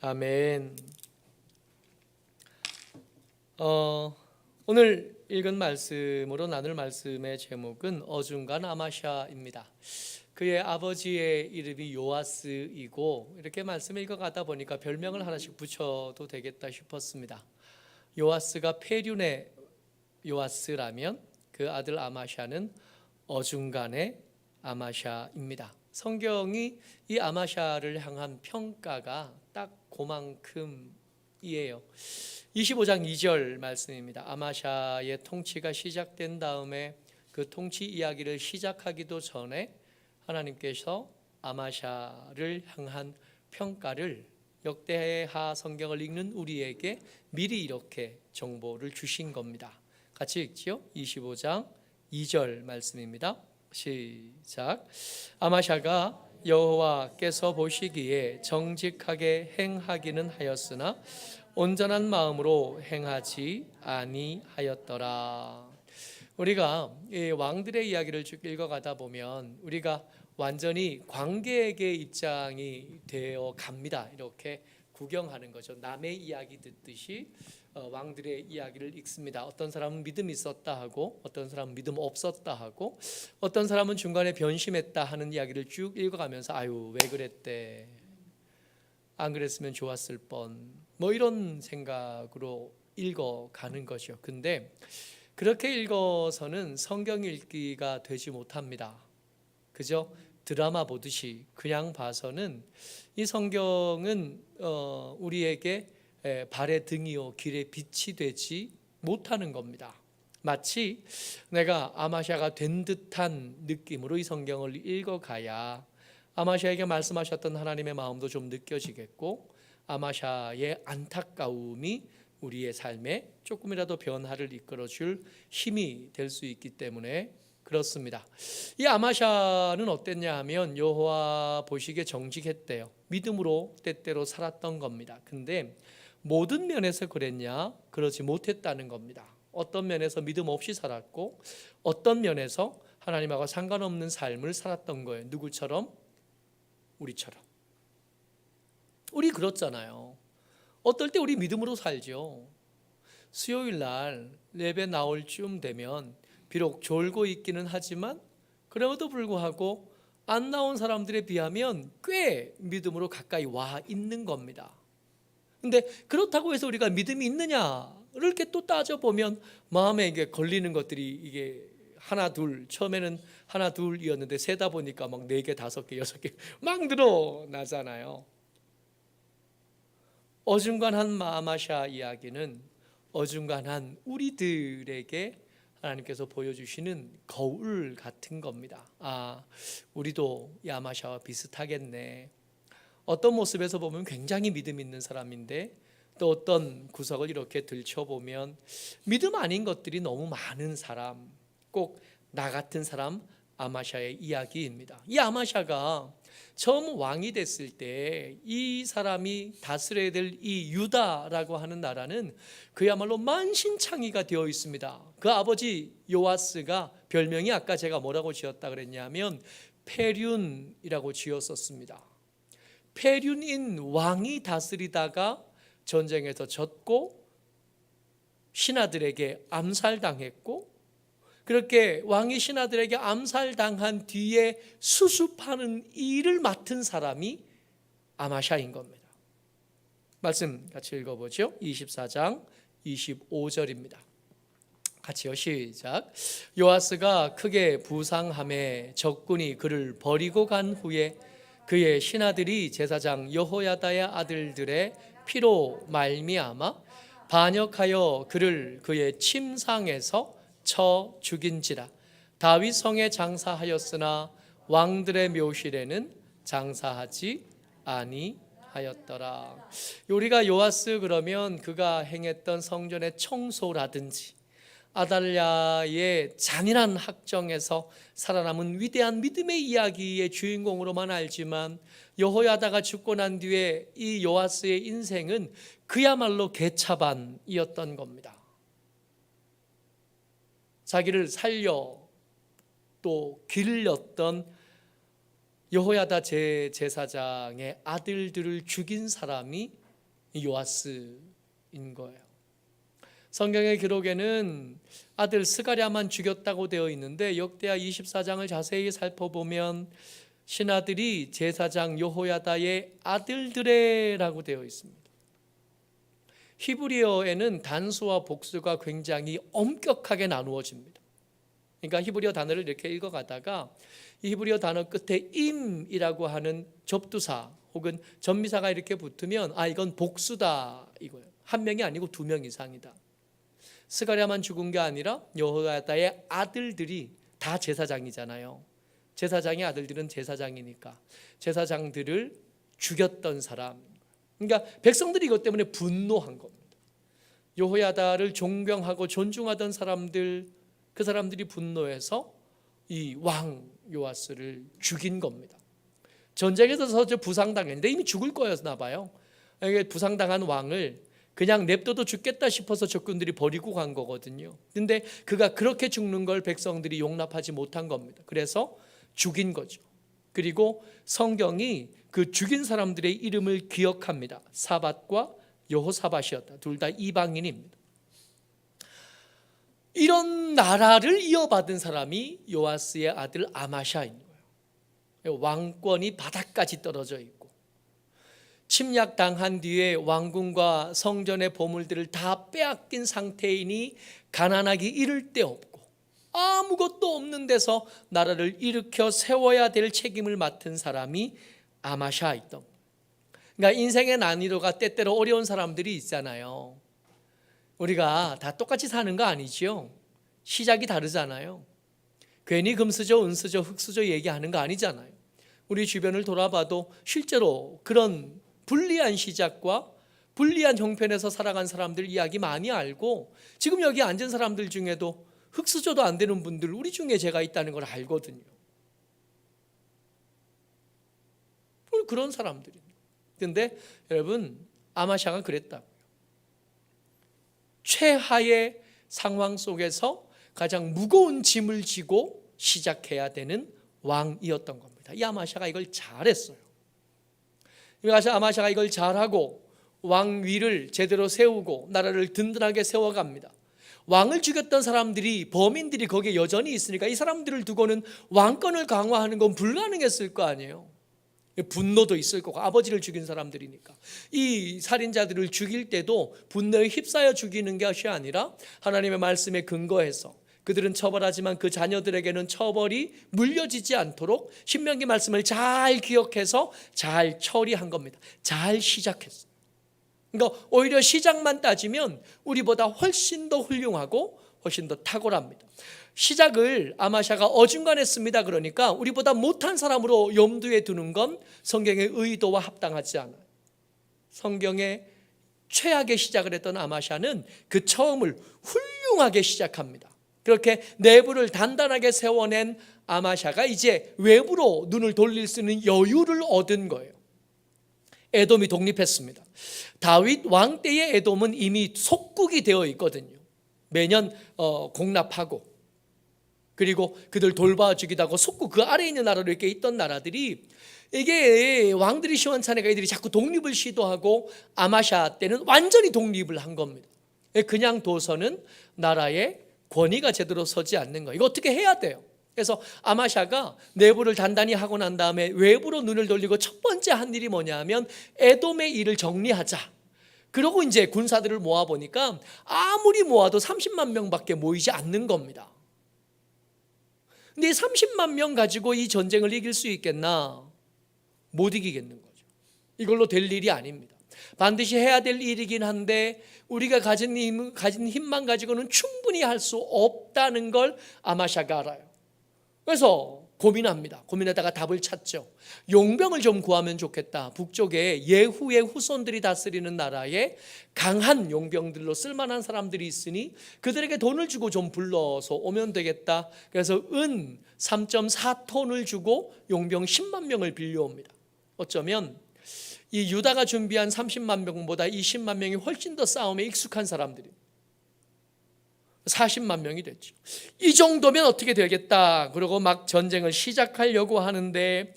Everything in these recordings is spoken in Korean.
아멘. 오늘 읽은 말씀으로 나눌 말씀의 제목은 어중간 아마샤입니다. 그의 아버지의 이름이 요아스이고, 이렇게 말씀을 읽어가다 보니까 별명을 하나씩 붙여도 되겠다 싶었습니다. 요아스가 페륜의 요아스라면 그 아들 아마샤는 어중간의 아마샤입니다. 성경이 이 아마샤를 향한 평가가 딱 그만큼이에요. 25장 2절 말씀입니다. 아마샤의 통치가 시작된 다음에 그 통치 이야기를 시작하기도 전에 하나님께서 아마샤를 향한 평가를 역대하 성경을 읽는 우리에게 미리 이렇게 정보를 주신 겁니다. 같이 읽지요? 25장 2절 말씀입니다. 시작. 아마샤가 여호와께서 보시기에 정직하게 행하기는 하였으나 온전한 마음으로 행하지 아니하였더라. 우리가 이 왕들의 이야기를 쭉 읽어가다 보면 우리가 완전히 관객의 입장이 되어 갑니다. 이렇게 구경하는 거죠. 남의 이야기 듣듯이 왕들의 이야기를 읽습니다. 어떤 사람은 믿음 있었다 하고, 어떤 사람은 믿음 없었다 하고, 어떤 사람은 중간에 변심했다 하는 이야기를 쭉 읽어가면서 아유 왜 그랬대, 안 그랬으면 좋았을 뻔, 뭐 이런 생각으로 읽어가는 것이요. 근데 그렇게 읽어서는 성경 읽기가 되지 못합니다. 그죠? 드라마 보듯이 그냥 봐서는 이 성경은 우리에게 발의 등이요 길의 빛이 되지 못하는 겁니다. 마치 내가 아마샤가 된 듯한 느낌으로 이 성경을 읽어가야 아마샤에게 말씀하셨던 하나님의 마음도 좀 느껴지겠고, 아마샤의 안타까움이 우리의 삶에 조금이라도 변화를 이끌어줄 힘이 될 수 있기 때문에 그렇습니다. 이 아마샤는 어땠냐 하면 여호와 보시기에 정직했대요. 믿음으로 때때로 살았던 겁니다. 근데 모든 면에서 그랬냐? 그러지 못했다는 겁니다. 어떤 면에서 믿음 없이 살았고, 어떤 면에서 하나님하고 상관없는 삶을 살았던 거예요. 누구처럼? 우리처럼. 우리 그렇잖아요. 어떨 때 우리 믿음으로 살죠. 수요일 날 예배 나올 쯤 되면 비록 졸고 있기는 하지만 그럼에도 불구하고 안 나온 사람들에 비하면 꽤 믿음으로 가까이 와 있는 겁니다. 근데 그렇다고 해서 우리가 믿음이 있느냐를 이렇게 또 따져보면 마음에 이게 걸리는 것들이 이게 하나 둘, 처음에는 하나 둘이었는데 세다 보니까 막 4개, 5개, 6개 막 늘어나잖아요. 어중간한 아마샤 이야기는 어중간한 우리들에게 하나님께서 보여주시는 거울 같은 겁니다. 아, 우리도 이 아마샤와 비슷하겠네. 어떤 모습에서 보면 굉장히 믿음 있는 사람인데, 또 어떤 구석을 이렇게 들춰보면 믿음 아닌 것들이 너무 많은 사람, 꼭 나 같은 사람, 아마샤의 이야기입니다. 이 아마샤가 처음 왕이 됐을 때 이 사람이 다스려야 될 이 유다라고 하는 나라는 그야말로 만신창이가 되어 있습니다. 그 아버지 요아스가 별명이 아까 제가 뭐라고 지었다 그랬냐면 페륜이라고 지었었습니다. 페륜인 왕이 다스리다가 전쟁에서 졌고 신하들에게 암살당했고, 그렇게 왕이 신하들에게 암살당한 뒤에 수습하는 일을 맡은 사람이 아마샤인 겁니다. 말씀 같이 읽어보죠. 24장 25절입니다. 같이요. 시작. 요아스가 크게 부상함에 적군이 그를 버리고 간 후에 그의 신하들이 제사장 여호야다의 아들들의 피로 말미암아 반역하여 그를 그의 침상에서 쳐 죽인지라. 다윗 성에 장사하였으나 왕들의 묘실에는 장사하지 아니하였더라. 우리가 요아스 그러면 그가 행했던 성전의 청소라든지 아달랴의 잔인한 학정에서 살아남은 위대한 믿음의 이야기의 주인공으로만 알지만, 여호야다가 죽고 난 뒤에 이 요아스의 인생은 그야말로 개차반이었던 겁니다. 자기를 살려 또 길렀던 여호야다 제사장의 아들들을 죽인 사람이 요아스인 거예요. 성경의 기록에는 아들 스가랴만 죽였다고 되어 있는데 역대하 24장을 자세히 살펴보면 신하들이 제사장 여호야다의 아들들이라고 되어 있습니다. 히브리어에는 단수와 복수가 굉장히 엄격하게 나누어집니다. 그러니까 히브리어 단어를 이렇게 읽어가다가 이 히브리어 단어 끝에 임이라고 하는 접두사 혹은 전미사가 이렇게 붙으면 이건 복수다 이거예요. 한 명이 아니고 두 명 이상이다. 스가랴만 죽은 게 아니라 여호야다의 아들들이 다 제사장이잖아요. 제사장의 아들들은 제사장이니까 제사장들을 죽였던 사람. 그러니까 백성들이 이것 때문에 분노한 겁니다. 여호야다를 존경하고 존중하던 사람들, 그 사람들이 분노해서 이 왕 요아스를 죽인 겁니다. 전쟁에서 부상당했는데 이미 죽을 거였나 봐요. 부상당한 왕을 그냥 냅둬도 죽겠다 싶어서 적군들이 버리고 간 거거든요. 근데 그가 그렇게 죽는 걸 백성들이 용납하지 못한 겁니다. 그래서 죽인 거죠. 그리고 성경이 그 죽인 사람들의 이름을 기억합니다. 사밧과 여호사밧이었다. 둘 다 이방인입니다. 이런 나라를 이어받은 사람이 요아스의 아들 아마샤인 거예요. 왕권이 바닥까지 떨어져 있고 침략당한 뒤에 왕궁과 성전의 보물들을 다 빼앗긴 상태이니 가난하기 이를 데 없고 아무것도 없는 데서 나라를 일으켜 세워야 될 책임을 맡은 사람이 아마샤였던 거예요. 그러니까 인생의 난이도가 때때로 어려운 사람들이 있잖아요. 우리가 다 똑같이 사는 거 아니죠. 시작이 다르잖아요. 괜히 금수저, 은수저, 흙수저 얘기하는 거 아니잖아요. 우리 주변을 돌아봐도 실제로 그런 불리한 시작과 불리한 형편에서 살아간 사람들 이야기 많이 알고 지금 여기 앉은 사람들 중에도 흙수저도 안 되는 분들 우리 중에 제가 있다는 걸 알거든요. 그런 사람들입니다. 그런데 여러분 아마샤가 그랬다고요. 최하의 상황 속에서 가장 무거운 짐을 지고 시작해야 되는 왕이었던 겁니다. 이 아마샤가 이걸 잘했어요. 아마샤가 이걸 잘하고 왕위를 제대로 세우고 나라를 든든하게 세워갑니다. 왕을 죽였던 사람들이 범인들이 거기에 여전히 있으니까 이 사람들을 두고는 왕권을 강화하는 건 불가능했을 거 아니에요. 분노도 있을 거고 아버지를 죽인 사람들이니까 이 살인자들을 죽일 때도 분노에 휩싸여 죽이는 것이 아니라 하나님의 말씀에 근거해서 그들은 처벌하지만 그 자녀들에게는 처벌이 물려지지 않도록 신명기 말씀을 잘 기억해서 잘 처리한 겁니다. 잘 시작했어요. 그러니까 오히려 시작만 따지면 우리보다 훨씬 더 훌륭하고 훨씬 더 탁월합니다. 시작을 아마샤가 어중간했습니다. 그러니까 우리보다 못한 사람으로 염두에 두는 건 성경의 의도와 합당하지 않아요. 성경의 최악의 시작을 했던 아마샤는 그 처음을 훌륭하게 시작합니다. 그렇게 내부를 단단하게 세워낸 아마샤가 이제 외부로 눈을 돌릴 수 있는 여유를 얻은 거예요. 에돔이 독립했습니다. 다윗 왕 때의 에돔은 이미 속국이 되어 있거든요. 매년 공납하고 그리고 그들 돌봐주기도 하고 속국 그 아래에 있는 나라로 이렇게 있던 나라들이 이게 왕들이 시원찮으니까 이들이 자꾸 독립을 시도하고 아마샤 때는 완전히 독립을 한 겁니다. 그냥 둬서는 나라의 권위가 제대로 서지 않는 거예요. 이거 어떻게 해야 돼요? 그래서 아마샤가 내부를 단단히 하고 난 다음에 외부로 눈을 돌리고 첫 번째 한 일이 뭐냐면 에돔의 일을 정리하자. 그러고 이제 군사들을 모아보니까 아무리 모아도 30만 명밖에 모이지 않는 겁니다. 근데 30만 명 가지고 이 전쟁을 이길 수 있겠나? 못 이기겠는 거죠. 이걸로 될 일이 아닙니다. 반드시 해야 될 일이긴 한데 우리가 가진 힘만 가지고는 충분히 할 수 없다는 걸 아마샤가 알아요. 그래서 고민합니다. 고민하다가 답을 찾죠. 용병을 좀 구하면 좋겠다. 북쪽에 예후의 후손들이 다스리는 나라에 강한 용병들로 쓸만한 사람들이 있으니 그들에게 돈을 주고 좀 불러서 오면 되겠다. 그래서 은 3.4톤을 주고 용병 10만 명을 빌려옵니다. 어쩌면 이 유다가 준비한 30만 명보다 이 10만 명이 훨씬 더 싸움에 익숙한 사람들입니다. 40만 명이 됐죠. 이 정도면 어떻게 되겠다. 그러고 막 전쟁을 시작하려고 하는데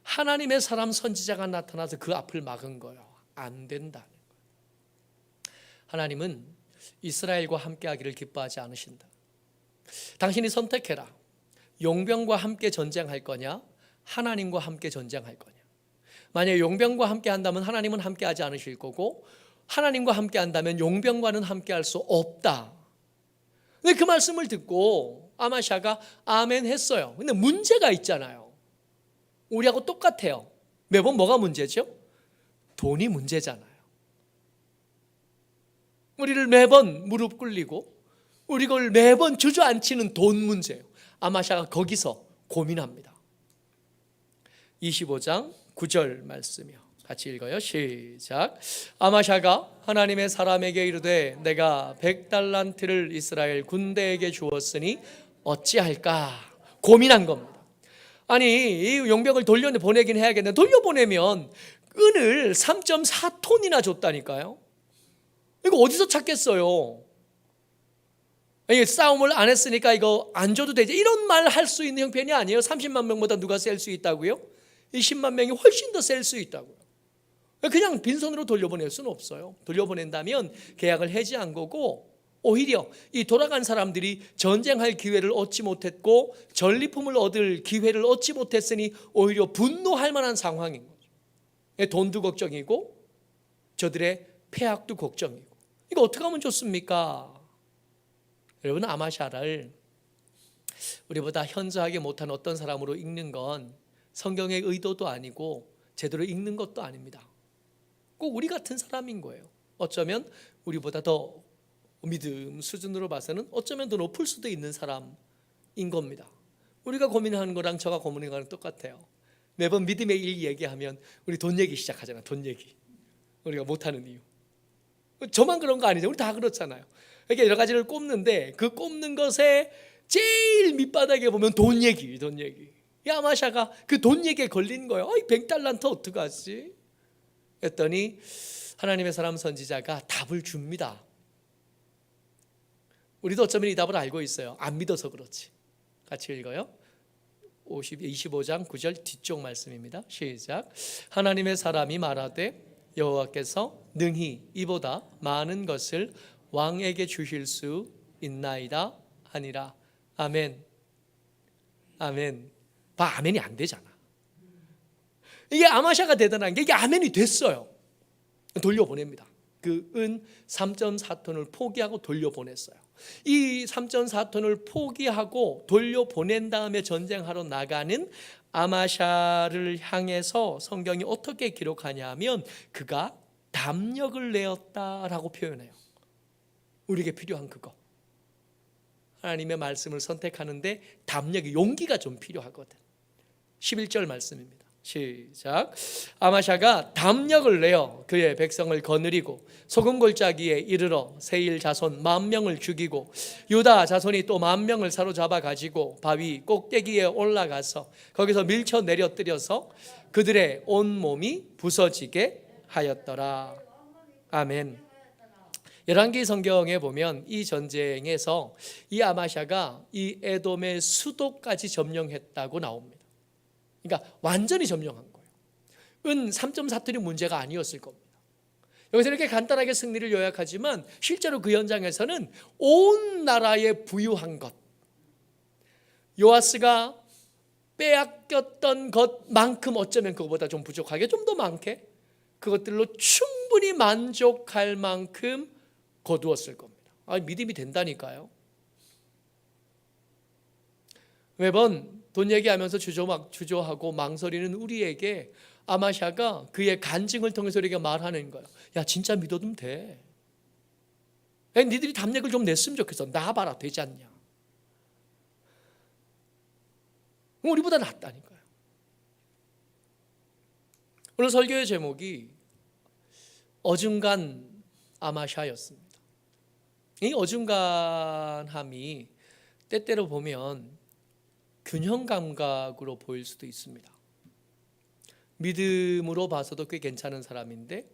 하나님의 사람 선지자가 나타나서 그 앞을 막은 거예요. 안 된다는 거예요. 하나님은 이스라엘과 함께하기를 기뻐하지 않으신다. 당신이 선택해라. 용병과 함께 전쟁할 거냐, 하나님과 함께 전쟁할 거냐. 만약에 용병과 함께 한다면 하나님은 함께하지 않으실 거고, 하나님과 함께 한다면 용병과는 함께할 수 없다. 근데 그 말씀을 듣고 아마샤가 아멘 했어요. 근데 문제가 있잖아요. 우리하고 똑같아요. 매번 뭐가 문제죠? 돈이 문제잖아요. 우리를 매번 무릎 꿇리고 우리를 매번 주저앉히는 돈 문제예요. 아마샤가 거기서 고민합니다. 25장 9절 말씀이요. 같이 읽어요. 시작. 아마샤가 하나님의 사람에게 이르되 내가 100달란트를 이스라엘 군대에게 주었으니 어찌할까? 고민한 겁니다. 아니, 이 용병을 돌려보내긴 해야겠는데 돌려보내면 은을 3.4톤이나 줬다니까요. 이거 어디서 찾겠어요? 싸움을 안 했으니까 이거 안 줘도 되지, 이런 말 할 수 있는 형편이 아니에요. 30만 명보다 누가 셀 수 있다고요? 20만 명이 훨씬 더 셀 수 있다고요. 그냥 빈손으로 돌려보낼 수는 없어요. 돌려보낸다면 계약을 해지한 거고, 오히려 이 돌아간 사람들이 전쟁할 기회를 얻지 못했고 전리품을 얻을 기회를 얻지 못했으니 오히려 분노할 만한 상황인 거죠. 돈도 걱정이고 저들의 폐악도 걱정이고, 이거 어떻게 하면 좋습니까? 여러분, 아마샤를 우리보다 현저하게 못한 어떤 사람으로 읽는 건 성경의 의도도 아니고 제대로 읽는 것도 아닙니다. 꼭 우리 같은 사람인 거예요. 어쩌면 우리보다 더 믿음 수준으로 봐서는 어쩌면 더 높을 수도 있는 사람인 겁니다. 우리가 고민하는 거랑 저가 고민하는 거랑 똑같아요. 매번 믿음의 일 얘기하면 우리 돈 얘기 시작하잖아요. 돈 얘기. 우리가 못하는 이유. 저만 그런 거 아니죠. 우리 다 그렇잖아요. 이렇게 여러 가지를 꼽는데 그 꼽는 것에 제일 밑바닥에 보면 돈 얘기. 이 아마샤가 그 돈 얘기에 걸린 거예요. 100달란트 어떡하지? 했더니 하나님의 사람 선지자가 답을 줍니다. 우리도 어쩌면 이 답을 알고 있어요. 안 믿어서 그렇지. 같이 읽어요. 25장 9절 뒤쪽 말씀입니다. 시작. 하나님의 사람이 말하되 여호와께서 능히 이보다 많은 것을 왕에게 주실 수 있나이다 하니라. 아멘. 아멘. 아멘이 안 되잖아. 이게 아마샤가 대단한 게 이게 아멘이 됐어요. 돌려보냅니다. 그 은 3.4톤을 포기하고 돌려보냈어요. 이 3.4톤을 포기하고 돌려보낸 다음에 전쟁하러 나가는 아마샤를 향해서 성경이 어떻게 기록하냐면 그가 담력을 내었다라고 표현해요. 우리에게 필요한 그거. 하나님의 말씀을 선택하는데 담력이, 용기가 좀 필요하거든. 11절 말씀입니다. 시작. 아마샤가 담력을 내어 그의 백성을 거느리고 소금 골짜기에 이르러 세일 자손 10,000명을 죽이고 유다 자손이 또 10,000명을 사로잡아 가지고 바위 꼭대기에 올라가서 거기서 밀쳐 내려뜨려서 그들의 온 몸이 부서지게 하였더라. 아멘. 열왕기 성경에 보면 이 전쟁에서 이 아마샤가 이 에돔의 수도까지 점령했다고 나옵니다. 그러니까 완전히 점령한 거예요. 은 3.4톤이 문제가 아니었을 겁니다. 여기서 이렇게 간단하게 승리를 요약하지만 실제로 그 현장에서는 온 나라에 부유한 것, 요아스가 빼앗겼던 것만큼 어쩌면 그것보다 좀 부족하게 좀 더 많게 그것들로 충분히 만족할 만큼 거두었을 겁니다. 믿음이 된다니까요. 매번 돈 얘기하면서 주저하고 망설이는 우리에게 아마샤가 그의 간증을 통해서 우리에게 말하는 거예요. 야, 진짜 믿어도 돼. 야, 니들이 담력을 좀 냈으면 좋겠어. 나봐라, 되지 않냐. 우리보다 낫다니까요. 오늘 설교의 제목이 어중간 아마샤였습니다. 이 어중간함이 때때로 보면 균형 감각으로 보일 수도 있습니다. 믿음으로 봐서도 꽤 괜찮은 사람인데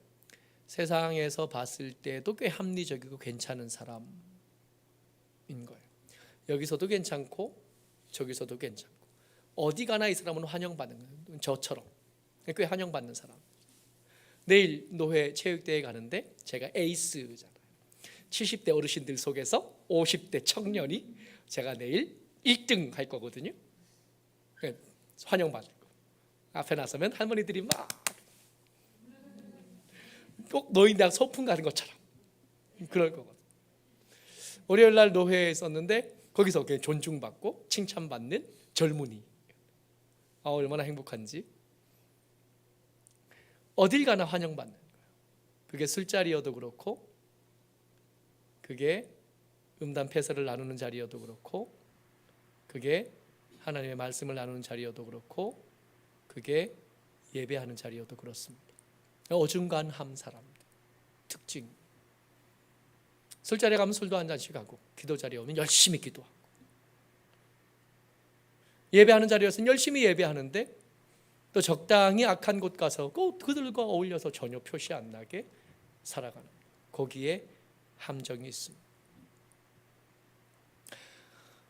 세상에서 봤을 때도 꽤 합리적이고 괜찮은 사람인 거예요. 여기서도 괜찮고 저기서도 괜찮고 어디 가나 이 사람은 환영받는 거예요. 저처럼 꽤 환영받는 사람. 내일 노회 체육대회 가는데 제가 에이스잖아요. 70대 어르신들 속에서 50대 청년이 제가 내일 1등 할 거거든요. 환영받을 거. 앞에 나서면 할머니들이 막 꼭 노인대학 소풍 가는 것처럼 그럴 거거든요. 월요일 날 노회에 있었는데 거기서 존중받고 칭찬받는 젊은이. 얼마나 행복한지. 어딜 가나 환영받는 거예요. 그게 술자리여도 그렇고, 그게 음담 패설을 나누는 자리여도 그렇고, 그게 하나님의 말씀을 나누는 자리여도 그렇고, 그게 예배하는 자리여도 그렇습니다. 어중간한 사람들 특징. 술자리에 가면 술도 한 잔씩 하고, 기도 자리에 오면 열심히 기도하고, 예배하는 자리에서는 열심히 예배하는데 또 적당히 악한 곳 가서 그들과 어울려서 전혀 표시 안 나게 살아가는, 거기에 함정이 있습니다.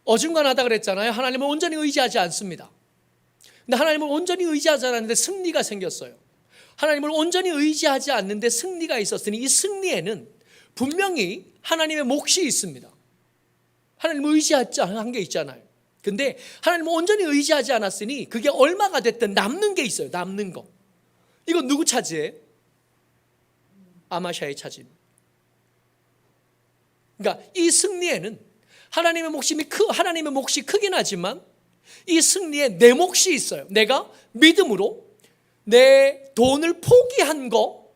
어중간하다 그랬잖아요. 하나님을 온전히 의지하지 않습니다. 근데 하나님을 온전히 의지하지 않았는데 승리가 생겼어요. 하나님을 온전히 의지하지 않는데 승리가 있었으니 이 승리에는 분명히 하나님의 몫이 있습니다. 하나님을 의지하지 않은 게 있잖아요. 근데 하나님을 온전히 의지하지 않았으니 그게 얼마가 됐든 남는 게 있어요. 남는 거. 이거 누구 차지해? 아마샤의 차지입니다. 그러니까 이 승리에는 하나님의 몫이 크긴 하지만 이 승리에 내 몫이 있어요. 내가 믿음으로 내 돈을 포기한 거,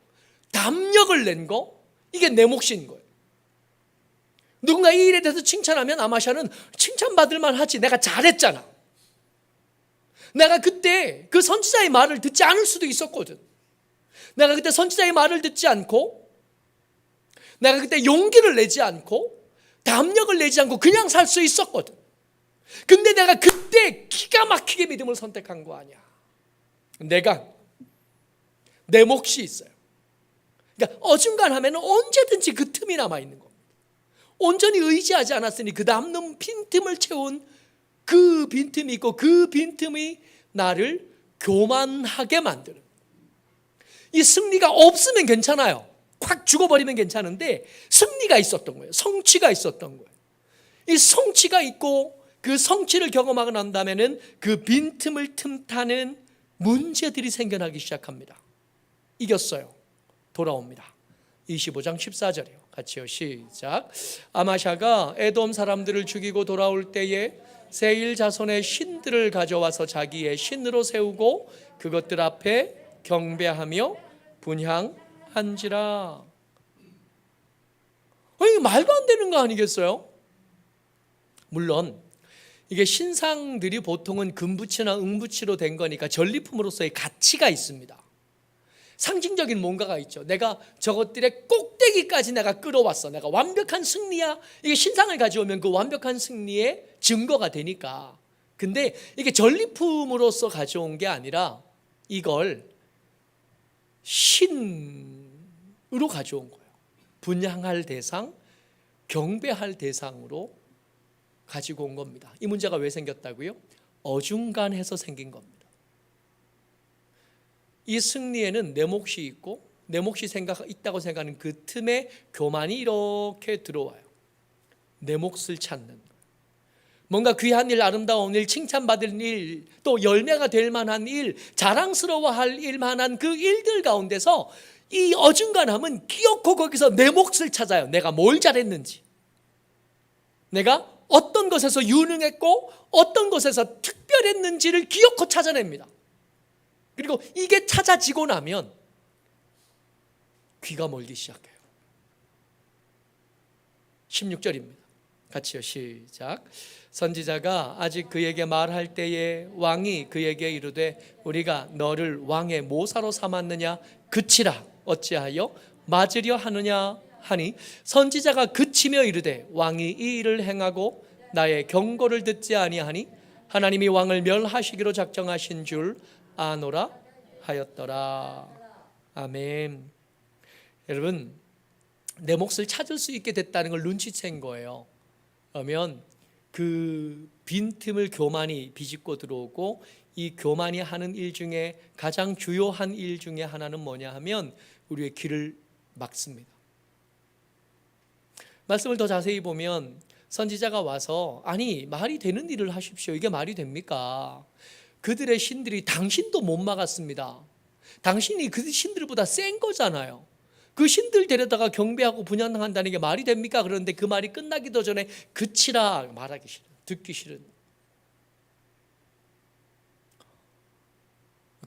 담력을 낸 거, 이게 내 몫인 거예요. 누군가 이 일에 대해서 칭찬하면 아마샤는 칭찬받을 만하지. 내가 잘했잖아. 내가 그때 그 선지자의 말을 듣지 않을 수도 있었거든. 내가 그때 선지자의 말을 듣지 않고, 내가 그때 용기를 내지 않고, 담력을 내지 않고 그냥 살 수 있었거든. 근데 내가 그때 기가 막히게 믿음을 선택한 거 아니야. 내 몫이 있어요. 그러니까 어중간하면 언제든지 그 틈이 남아있는 겁니다. 온전히 의지하지 않았으니 그 남는 빈틈을 채운 그 빈틈이 있고, 그 빈틈이 나를 교만하게 만드는, 이 승리가 없으면 괜찮아요. 콱 죽어버리면 괜찮은데 승리가 있었던 거예요. 성취가 있었던 거예요. 이 성취가 있고 그 성취를 경험하고 난 다음에는 그 빈틈을 틈타는 문제들이 생겨나기 시작합니다. 이겼어요. 돌아옵니다. 25장 14절이요. 같이요. 시작. 아마샤가 에돔 사람들을 죽이고 돌아올 때에 세일 자손의 신들을 가져와서 자기의 신으로 세우고 그것들 앞에 경배하며 분향한지라. 아니, 말도 안 되는 거 아니겠어요? 물론 이게 신상들이 보통은 금붙이나 은붙이로 된 거니까 전리품으로서의 가치가 있습니다. 상징적인 뭔가가 있죠. 내가 저것들의 꼭대기까지 내가 끌어왔어. 내가 완벽한 승리야. 이게 신상을 가져오면 그 완벽한 승리의 증거가 되니까. 근데 이게 전리품으로서 가져온 게 아니라 이걸 신으로 가져온 거예요. 분향할 대상, 경배할 대상으로 가지고 온 겁니다. 이 문제가 왜 생겼다고요? 어중간해서 생긴 겁니다. 이 승리에는 내 몫이 있고 내 몫이 있다고 생각하는 그 틈에 교만이 이렇게 들어와요. 내 몫을 찾는 거예요. 뭔가 귀한 일, 아름다운 일, 칭찬받을 일, 또 열매가 될 만한 일, 자랑스러워할 일만한 그 일들 가운데서 이 어중간함은 기어코 거기서 내 몫을 찾아요. 내가 뭘 잘했는지, 내가 어떤 것에서 유능했고 어떤 것에서 특별했는지를 기어코 찾아냅니다. 그리고 이게 찾아지고 나면 귀가 멀기 시작해요. 16절입니다. 같이요. 시작. 선지자가 아직 그에게 말할 때에 왕이 그에게 이르되 우리가 너를 왕의 모사로 삼았느냐 그치라 어찌하여 맞으려 하느냐 하니 선지자가 그치며 이르되 왕이 이 일을 행하고 나의 경고를 듣지 아니하니 하나님이 왕을 멸하시기로 작정하신 줄 아노라 하였더라. 아멘. 여러분, 내 몫을 찾을 수 있게 됐다는 걸 눈치챈 거예요. 그러면 그 빈틈을 교만이 비집고 들어오고, 이 교만이 하는 일 중에 가장 주요한 일 중에 하나는 뭐냐 하면 우리의 길을 막습니다. 말씀을 더 자세히 보면 선지자가 와서 아니 말이 되는 일을 하십시오. 이게 말이 됩니까? 그들의 신들이 당신도 못 막았습니다. 당신이 그 신들보다 센 거잖아요. 그 신들 데려다가 경배하고 분향한다는 게 말이 됩니까? 그런데 그 말이 끝나기도 전에 그치라 말하기 싫은, 듣기 싫은,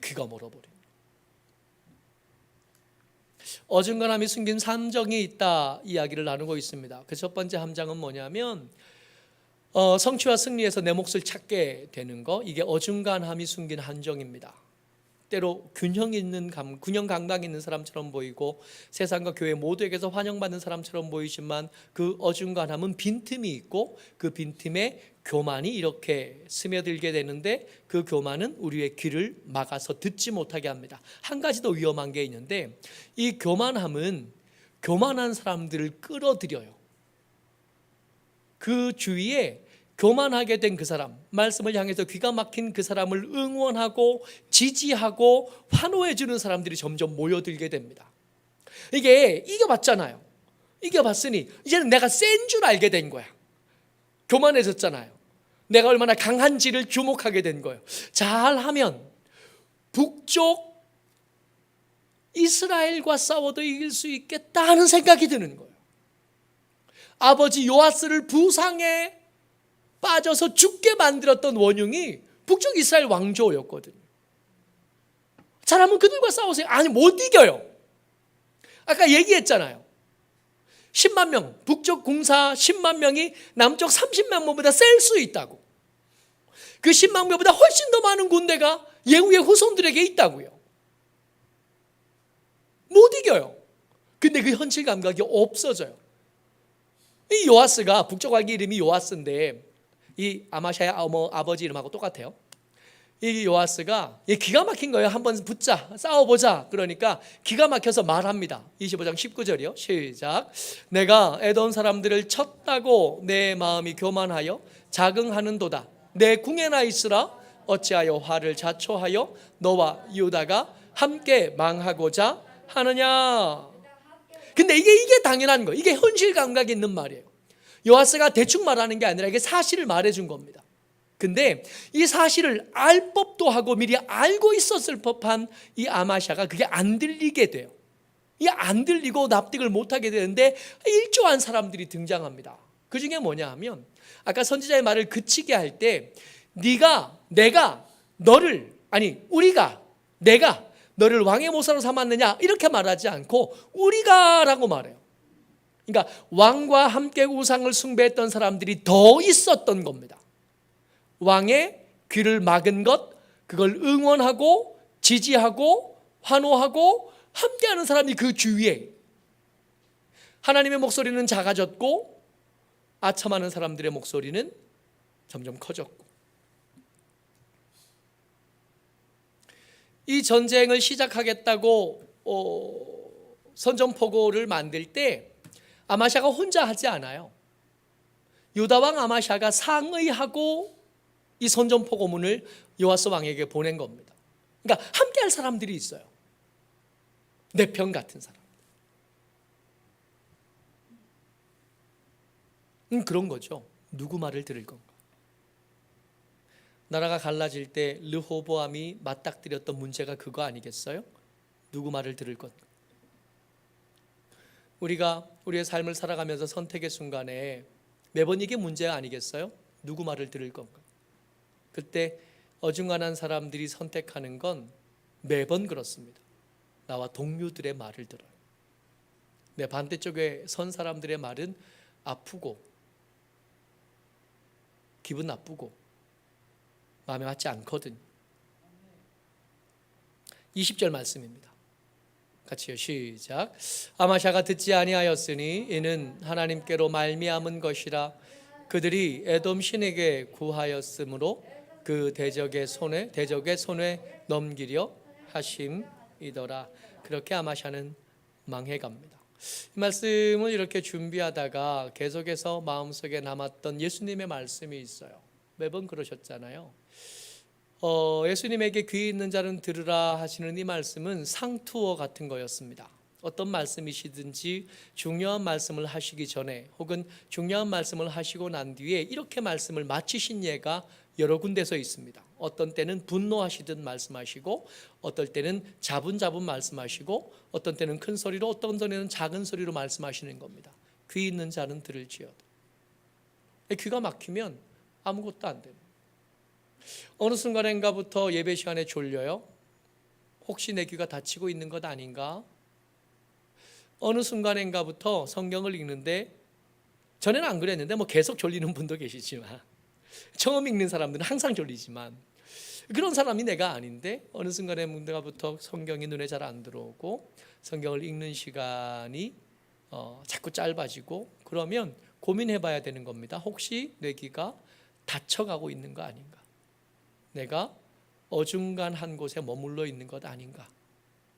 귀가 멀어버립니다. 어중간함이 숨긴 함정이 있다 이야기를 나누고 있습니다. 그 첫 번째 함정은 뭐냐면 성취와 승리에서 내 몫을 찾게 되는 거, 이게 어중간함이 숨긴 함정입니다. 때로 균형 감각 있는 사람처럼 보이고 세상과 교회 모두에게서 환영받는 사람처럼 보이지만 그 어중간함은 빈틈이 있고 그 빈틈에 교만이 이렇게 스며들게 되는데 그 교만은 우리의 귀를 막아서 듣지 못하게 합니다. 한 가지 더 위험한 게 있는데 이 교만함은 교만한 사람들을 끌어들여요. 그 주위에 교만하게 된 그 사람, 말씀을 향해서 귀가 막힌 그 사람을 응원하고 지지하고 환호해 주는 사람들이 점점 모여들게 됩니다. 이게 이겨봤잖아요. 이겨봤으니 이제는 내가 센 줄 알게 된 거야. 교만해졌잖아요. 내가 얼마나 강한지를 주목하게 된 거예요. 잘하면 북쪽 이스라엘과 싸워도 이길 수 있겠다 하는 생각이 드는 거예요. 아버지 요아스를 부상에 빠져서 죽게 만들었던 원흉이 북쪽 이스라엘 왕조였거든요. 잘하면 그들과 싸우세요. 아니 못 이겨요. 아까 얘기했잖아요. 10만 명, 북쪽 군사 10만 명이 남쪽 30만 명보다 셀 수 있다고. 그 10만 명보다 훨씬 더 많은 군대가 예후의 후손들에게 있다고요. 못 이겨요. 근데 그 현실 감각이 없어져요. 이 요아스가, 북쪽 왕의 이름이 요아스인데 이 아마샤의 아버지 이름하고 똑같아요. 이 요아스가 기가 막힌 거예요. 한번 붙자, 싸워보자. 그러니까 기가 막혀서 말합니다. 25장 19절이요. 시작. 내가 에돔 사람들을 쳤다고 내 마음이 교만하여 자긍하는도다. 내 궁에나 있으라. 어찌하여 화를 자초하여 너와 유다가 함께 망하고자 하느냐. 근데 이게 당연한 거예요. 이게 현실 감각이 있는 말이에요. 요아스가 대충 말하는 게 아니라 이게 사실을 말해준 겁니다. 근데 이 사실을 알 법도 하고 미리 알고 있었을 법한 이 아마샤가 그게 안 들리게 돼요. 이게 안 들리고 납득을 못하게 되는데 일조한 사람들이 등장합니다. 그 중에 뭐냐 하면 아까 선지자의 말을 그치게 할 때 네가, 내가, 너를, 아니 우리가, 내가 너를 왕의 모사로 삼았느냐 이렇게 말하지 않고 우리가 라고 말해요. 그러니까 왕과 함께 우상을 숭배했던 사람들이 더 있었던 겁니다. 왕의 귀를 막은 것, 그걸 응원하고 지지하고 환호하고 함께하는 사람이 그 주위에. 하나님의 목소리는 작아졌고 아첨하는 사람들의 목소리는 점점 커졌고. 이 전쟁을 시작하겠다고 선전포고를 만들 때 아마샤가 혼자 하지 않아요. 유다왕 아마샤가 상의하고 이 선전포고문을 요아스 왕에게 보낸 겁니다. 그러니까 함께할 사람들이 있어요. 내 편 같은 사람. 그런 거죠. 누구 말을 들을 건가? 나라가 갈라질 때 르호보암이 맞닥뜨렸던 문제가 그거 아니겠어요? 누구 말을 들을 건가? 우리가 우리의 삶을 살아가면서 선택의 순간에 매번 이게 문제 아니겠어요? 누구 말을 들을 건가? 그때 어중간한 사람들이 선택하는 건 매번 그렇습니다. 나와 동료들의 말을 들어요. 내 반대쪽에 선 사람들의 말은 아프고 기분 나쁘고 마음에 맞지 않거든요. 20절 말씀입니다. 같이요. 시작. 아마샤가 듣지 아니하였으니 이는 하나님께로 말미암은 것이라. 그들이 에돔 신에게 구하였으므로 그 대적의 손에 넘기려 하심이더라. 그렇게 아마샤는 망해갑니다. 이 말씀을 이렇게 준비하다가 계속해서 마음속에 남았던 예수님의 말씀이 있어요. 매번 그러셨잖아요. 예수님에게 귀 있는 자는 들으라 하시는 이 말씀은 상투어 같은 거였습니다. 어떤 말씀이시든지 중요한 말씀을 하시기 전에 혹은 중요한 말씀을 하시고 난 뒤에 이렇게 말씀을 마치신 예가 여러 군데서 있습니다. 어떤 때는 분노하시듯 말씀하시고, 어떨 때는 자분자분 말씀하시고, 어떤 때는 큰 소리로, 어떤 때는 작은 소리로 말씀하시는 겁니다. 귀 있는 자는 들을지어다. 귀가 막히면 아무것도 안 돼요. 어느 순간인가부터 예배 시간에 졸려요. 혹시 내 귀가 닫히고 있는 것 아닌가? 어느 순간인가부터 성경을 읽는데, 전에는 안 그랬는데 계속 졸리는 분도 계시지만, 처음 읽는 사람들은 항상 졸리지만, 그런 사람이 내가 아닌데 어느 순간인가부터 성경이 눈에 잘 안 들어오고 성경을 읽는 시간이 자꾸 짧아지고, 그러면 고민해 봐야 되는 겁니다. 혹시 내 귀가 닫혀가고 있는 거 아닌가? 내가 어중간한 곳에 머물러 있는 것 아닌가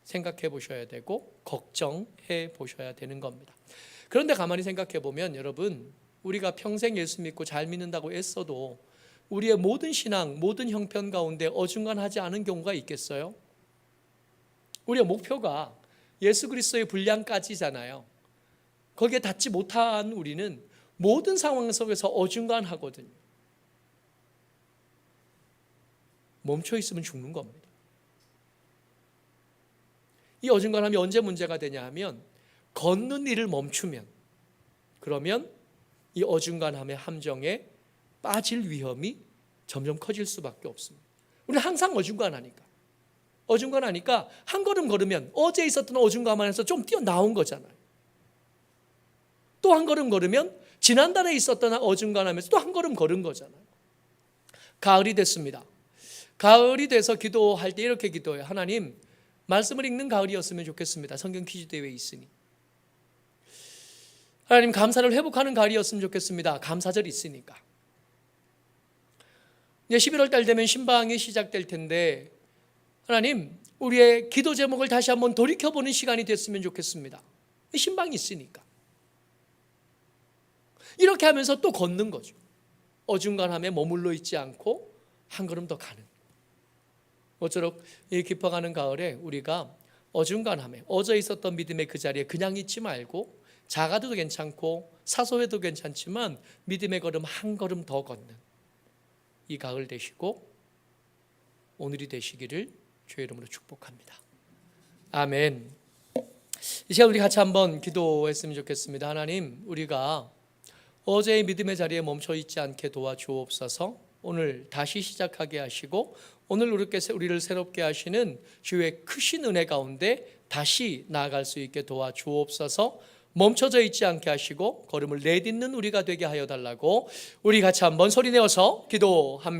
생각해 보셔야 되고 걱정해 보셔야 되는 겁니다. 그런데 가만히 생각해 보면 여러분, 우리가 평생 예수 믿고 잘 믿는다고 애써도 우리의 모든 신앙, 모든 형편 가운데 어중간하지 않은 경우가 있겠어요? 우리의 목표가 예수 그리스도의 분량까지잖아요. 거기에 닿지 못한 우리는 모든 상황 속에서 어중간하거든요. 멈춰 있으면 죽는 겁니다. 이 어중간함이 언제 문제가 되냐 하면, 걷는 일을 멈추면, 그러면 이 어중간함의 함정에 빠질 위험이 점점 커질 수밖에 없습니다. 우리는 항상 어중간하니까 한 걸음 걸으면 어제 있었던 어중간함에서 좀 뛰어나온 거잖아요. 또 한 걸음 걸으면 지난달에 있었던 어중간함에서 또 한 걸음 걸은 거잖아요. 가을이 됐습니다. 가을이 돼서 기도할 때 이렇게 기도해요. 하나님, 말씀을 읽는 가을이었으면 좋겠습니다. 성경 퀴즈 대회에 있으니. 하나님, 감사를 회복하는 가을이었으면 좋겠습니다. 감사절 있으니까. 이제 11월 달 되면 신방이 시작될 텐데, 하나님, 우리의 기도 제목을 다시 한번 돌이켜보는 시간이 됐으면 좋겠습니다. 신방이 있으니까. 이렇게 하면서 또 걷는 거죠. 어중간함에 머물러 있지 않고 한 걸음 더 가는. 모쪼록 이 깊어가는 가을에 우리가 어중간함에, 어제 있었던 믿음의 그 자리에 그냥 있지 말고, 작아도 괜찮고 사소해도 괜찮지만 믿음의 걸음 한 걸음 더 걷는 이 가을 되시고 오늘이 되시기를 주의 이름으로 축복합니다. 아멘. 이 시간 우리 같이 한번 기도했으면 좋겠습니다. 하나님, 우리가 어제의 믿음의 자리에 멈춰 있지 않게 도와주옵소서. 오늘 다시 시작하게 하시고 오늘 우리를 새롭게 하시는 주의 크신 은혜 가운데 다시 나아갈 수 있게 도와주옵소서. 멈춰져 있지 않게 하시고 걸음을 내딛는 우리가 되게 하여 달라고 우리 같이 한번 소리내어서 기도합니다.